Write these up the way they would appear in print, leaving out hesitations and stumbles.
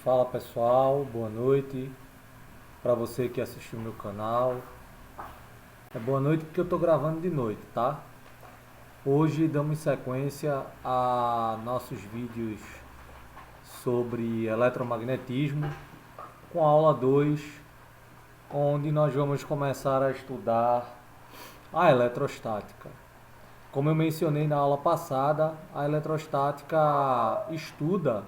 Fala pessoal, boa noite para você que assistiu meu canal. É boa noite porque eu estou gravando de noite, tá? Hoje damos sequência a nossos vídeos sobre eletromagnetismo com a aula 2, onde nós vamos começar a estudar a eletrostática. Como eu mencionei na aula passada, a eletrostática estuda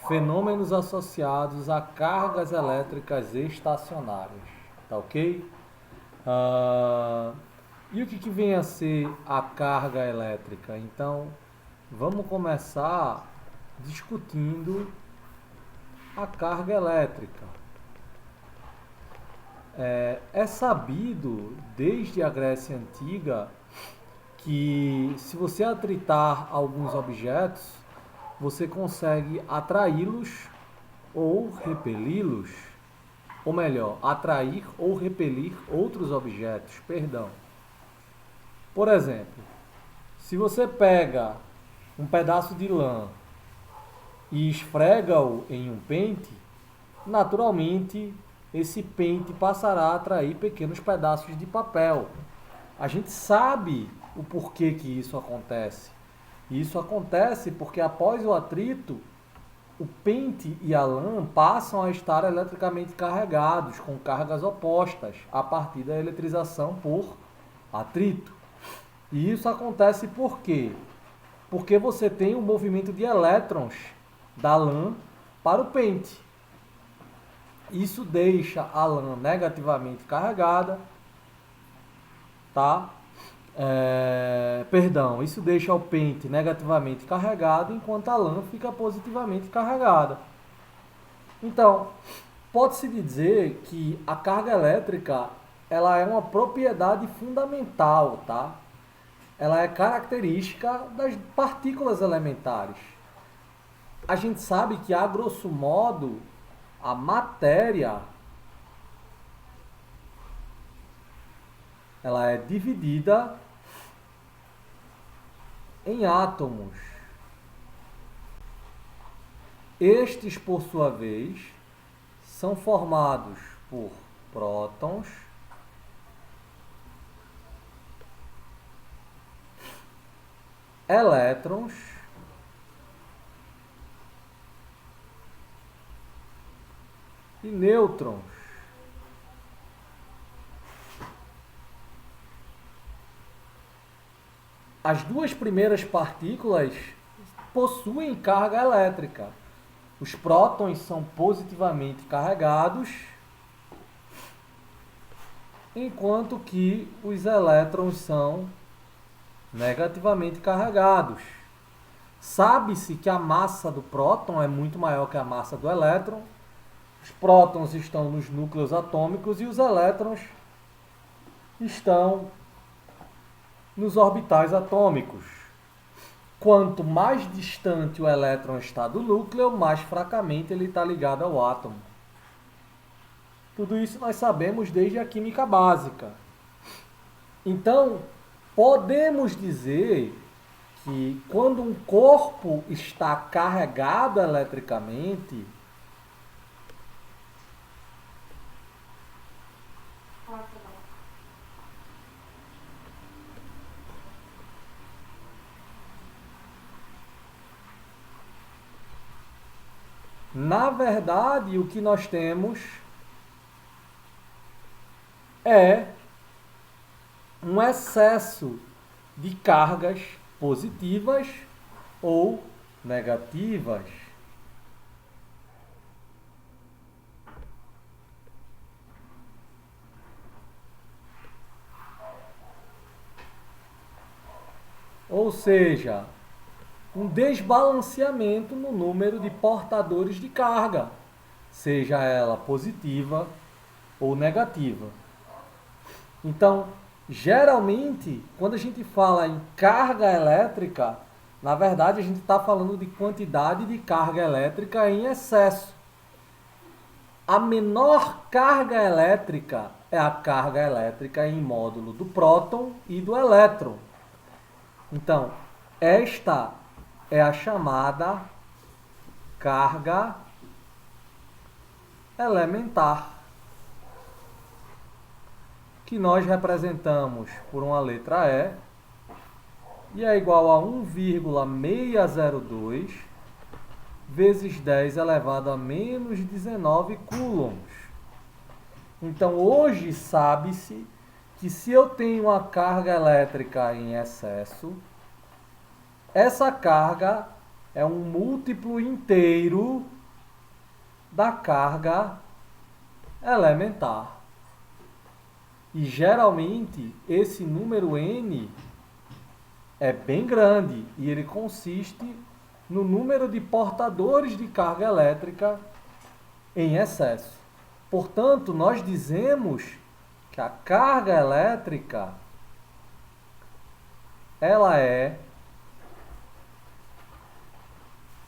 fenômenos associados a cargas elétricas estacionárias, tá ok? E o que vem a ser a carga elétrica? Então, vamos começar discutindo a carga elétrica. É sabido desde a Grécia Antiga que se você atritar alguns objetos, você consegue atraí-los ou repeli-los, ou melhor, atrair ou repelir outros objetos, perdão. Por exemplo, se você pega um pedaço de lã e esfrega-o em um pente, naturalmente esse pente passará a atrair pequenos pedaços de papel. A gente sabe o porquê que isso acontece. Isso acontece porque após o atrito, o pente e a lã passam a estar eletricamente carregados, com cargas opostas, a partir da eletrização por atrito. E isso acontece por quê? Porque você tem um movimento de elétrons da lã para o pente. Isso deixa a lã negativamente carregada, tá? Isso deixa o pente negativamente carregado, enquanto a lã fica positivamente carregada. Então, pode-se dizer que a carga elétrica ela é uma propriedade fundamental, tá? Ela é característica das partículas elementares. A gente sabe que, a grosso modo, a matéria ela é dividida em átomos. Estes, por sua vez, são formados por prótons, elétrons e nêutrons. As duas primeiras partículas possuem carga elétrica. Os prótons são positivamente carregados, enquanto que os elétrons são negativamente carregados. Sabe-se que a massa do próton é muito maior que a massa do elétron. Os prótons estão nos núcleos atômicos e os elétrons estão nos orbitais atômicos. Quanto mais distante o elétron está do núcleo, mais fracamente ele está ligado ao átomo. Tudo isso nós sabemos desde a química básica. Então, podemos dizer que quando um corpo está carregado eletricamente, na verdade, o que nós temos é um excesso de cargas positivas ou negativas. Ou seja, um desbalanceamento no número de portadores de carga, seja ela positiva ou negativa. Então, geralmente, quando a gente fala em carga elétrica, na verdade a gente está falando de quantidade de carga elétrica em excesso. A menor carga elétrica é a carga elétrica em módulo do próton e do elétron. Então, esta é a chamada carga elementar, que nós representamos por uma letra E, e é igual a 1,602 vezes 10 elevado a menos 19 coulombs. Então, hoje sabe-se que se eu tenho uma carga elétrica em excesso, essa carga é um múltiplo inteiro da carga elementar. E geralmente esse número n é bem grande e ele consiste no número de portadores de carga elétrica em excesso. Portanto, nós dizemos que a carga elétrica ela é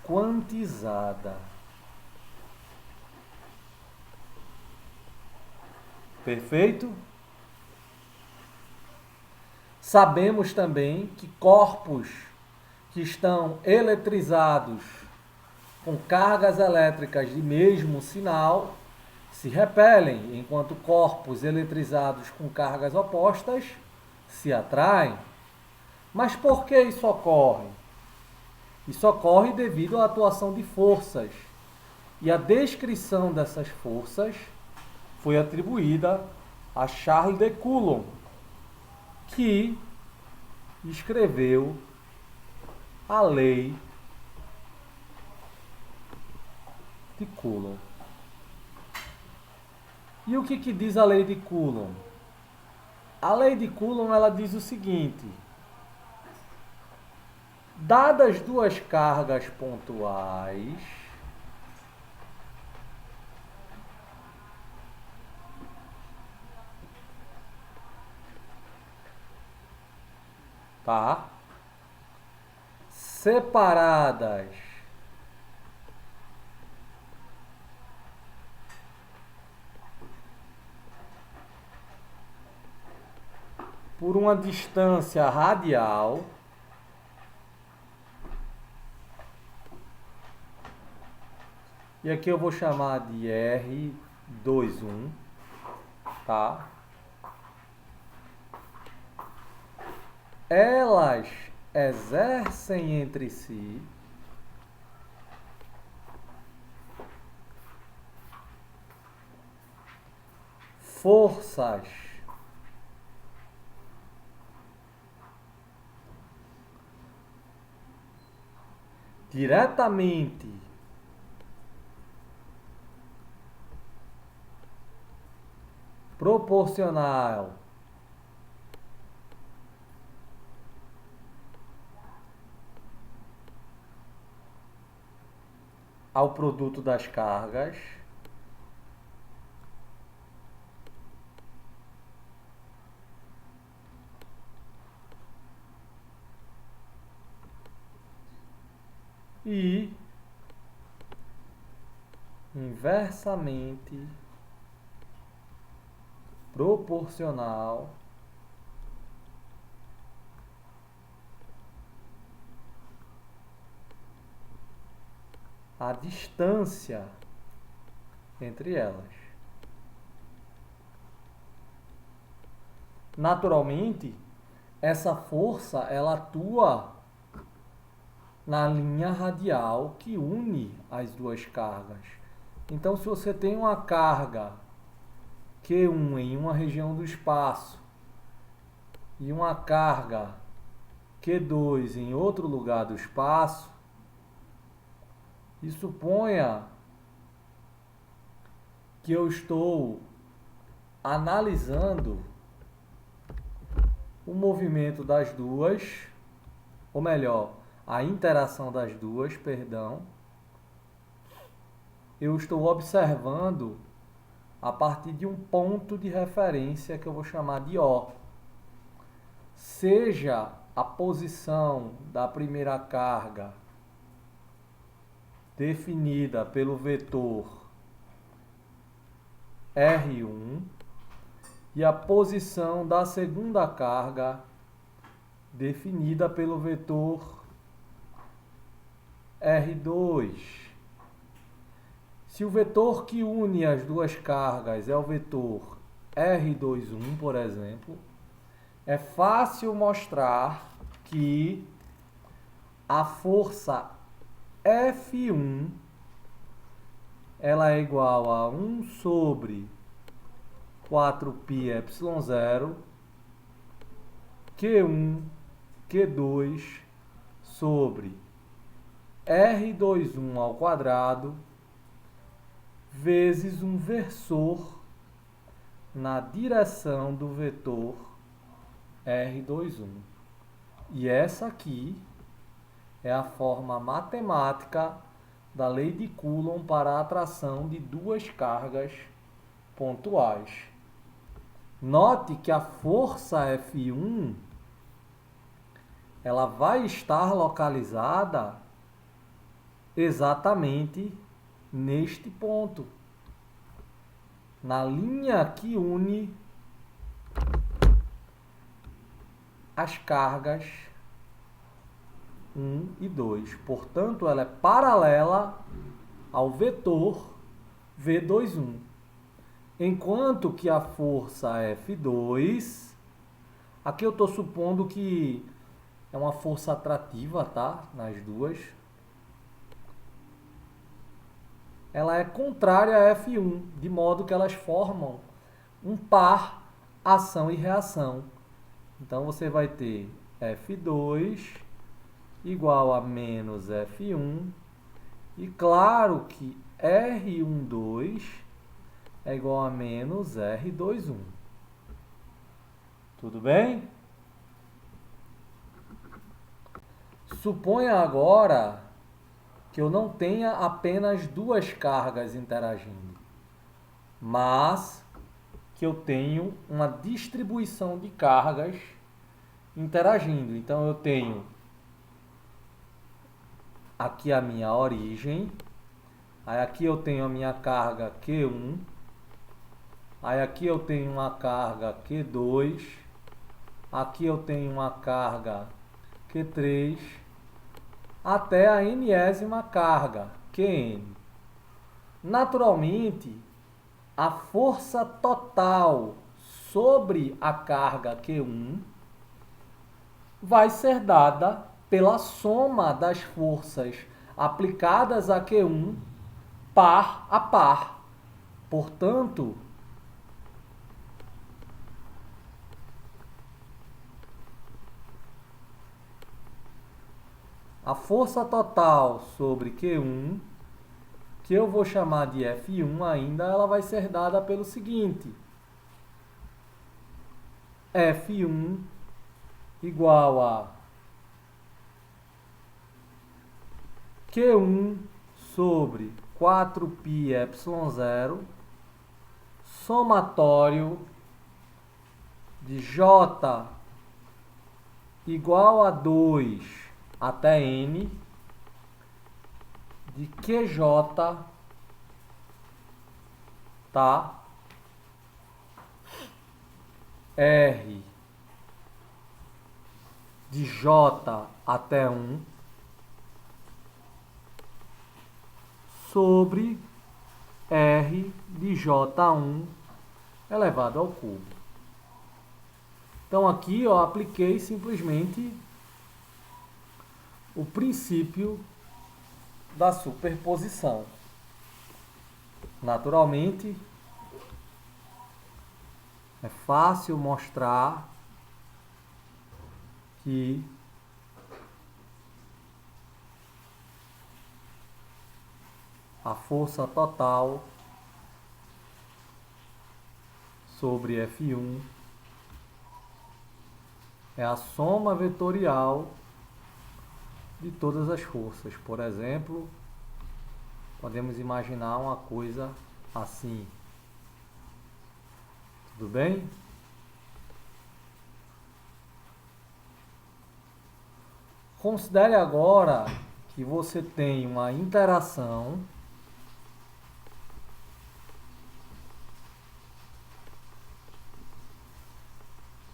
quantizada. Perfeito? Sabemos também que corpos que estão eletrizados com cargas elétricas de mesmo sinal se repelem, enquanto corpos eletrizados com cargas opostas se atraem. Mas por que isso ocorre? Isso ocorre devido à atuação de forças. E a descrição dessas forças foi atribuída a Charles de Coulomb, que escreveu a lei de Coulomb. E o que diz a lei de Coulomb? A lei de Coulomb ela diz o seguinte: dadas duas cargas pontuais, tá? Separadas por uma distância radial, e aqui eu vou chamar de R21, tá? Elas exercem entre si forças diretamente proporcional ao produto das cargas e inversamente proporcional à distância entre elas. Naturalmente, essa força ela atua na linha radial que une as duas cargas. Então, se você tem uma carga Q1 em uma região do espaço e uma carga Q2 em outro lugar do espaço, e suponha que eu estou analisando o movimento das duas, ou melhor, a interação das duas, eu estou observando a partir de um ponto de referência que eu vou chamar de O. Seja a posição da primeira carga definida pelo vetor R1 e a posição da segunda carga definida pelo vetor R2. Se o vetor que une as duas cargas é o vetor R21, por exemplo, é fácil mostrar que a força F1 ela é igual a 1 sobre 4πε0 Q1, Q2 sobre R21 ao quadrado vezes um versor na direção do vetor R21. E essa aqui é a forma matemática da lei de Coulomb para a atração de duas cargas pontuais. Note que a força F1 ela vai estar localizada exatamente neste ponto, na linha que une as cargas 1 e 2. Portanto, ela é paralela ao vetor V21. Enquanto que a força F2, aqui eu estou supondo que é uma força atrativa, tá? Nas duas. Ela é contrária a F1, de modo que elas formam um par ação e reação. Então, você vai ter F2 igual a menos F1. E claro que R12 é igual a menos R21. Tudo bem? Suponha agora que eu não tenha apenas duas cargas interagindo, mas que eu tenho uma distribuição de cargas interagindo. Então, eu tenho aqui a minha origem, aí aqui eu tenho a minha carga Q1, aí aqui eu tenho uma carga Q2, aqui eu tenho uma carga Q3, até a enésima carga, Qn. Naturalmente, a força total sobre a carga Q1 vai ser dada pela soma das forças aplicadas a Q1 par a par. Portanto, a força total sobre Q1, que eu vou chamar de F1 ainda, ela vai ser dada pelo seguinte: F1 igual a Q1 sobre 4πε0 somatório de J igual a 2 até N de QJ, tá? R de J até 1 sobre R de J1 elevado ao cubo. Então aqui eu apliquei simplesmente o princípio da superposição. Naturalmente, é fácil mostrar que a força total sobre F1 é a soma vetorial de todas as forças. Por exemplo, podemos imaginar uma coisa assim. Tudo bem? Considere agora que você tem uma interação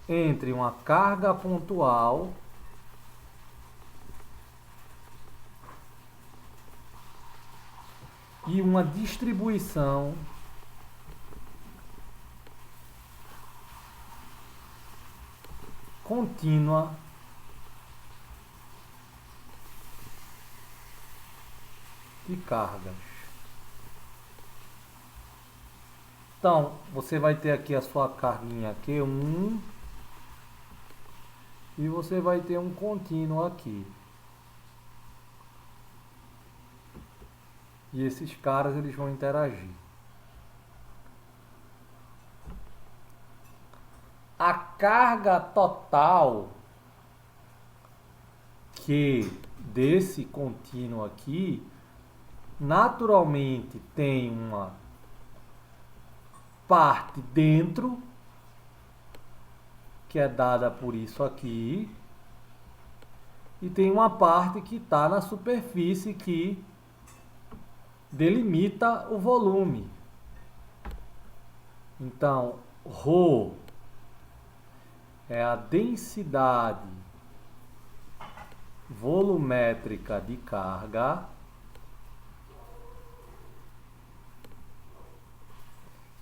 entre uma carga pontual e uma distribuição contínua de cargas. Então, você vai ter aqui a sua carguinha Q1 e você vai ter um contínuo aqui. E esses caras eles vão interagir. A carga total que desse contínuo aqui naturalmente tem uma parte dentro, que é dada por isso aqui, e tem uma parte que está na superfície que delimita o volume. Então, ρ é a densidade volumétrica de carga,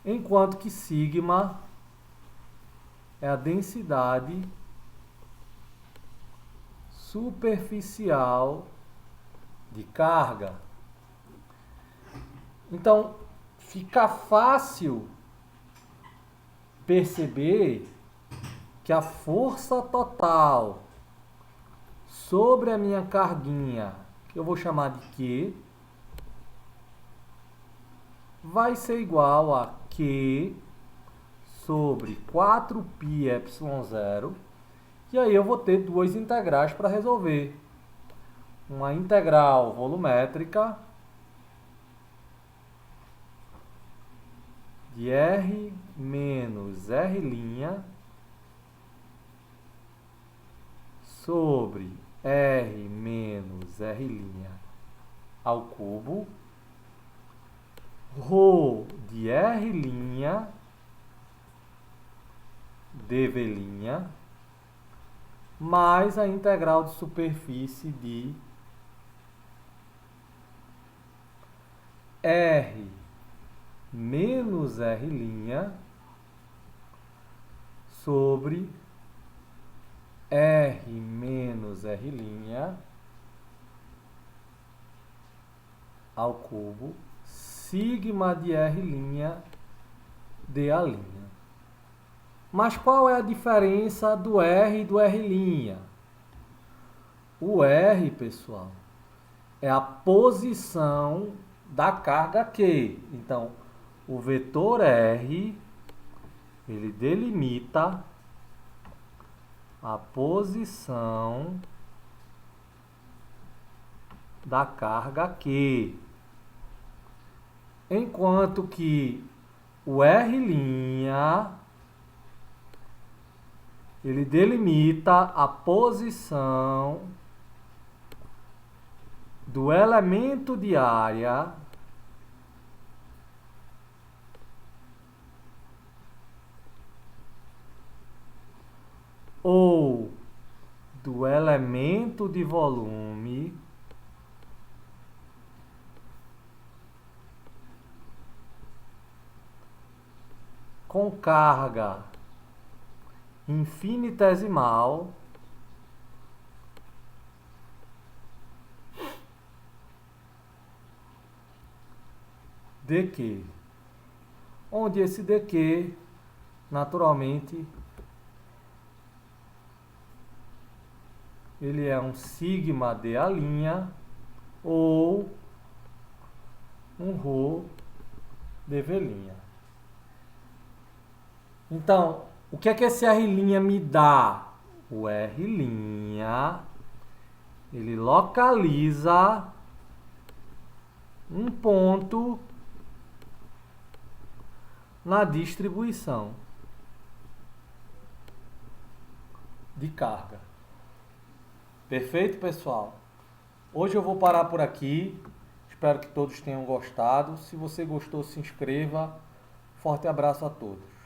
enquanto que sigma é a densidade superficial de carga. Então, fica fácil perceber que a força total sobre a minha carguinha, que eu vou chamar de Q, vai ser igual a Q sobre 4πε0. E aí eu vou ter duas integrais para resolver. Uma integral volumétrica de R menos R' sobre R menos R' ao cubo, ρ de R' dV', mais a integral de superfície de R menos R' sobre R menos R' ao cubo, sigma de R' dA'. Mas qual é a diferença do R e do R'? O R, pessoal, é a posição da carga Q. Então, o vetor R, ele delimita a posição da carga Q. Enquanto que o R', ele delimita a posição do elemento de área ou do elemento de volume com carga infinitesimal dQ, onde esse dQ naturalmente ele é um sigma dA' ou um ρ dV'. Então, o que é que esse R' me dá? O R', ele localiza um ponto na distribuição de carga. Perfeito, pessoal? Hoje eu vou parar por aqui. Espero que todos tenham gostado. Se você gostou, se inscreva. Forte abraço a todos.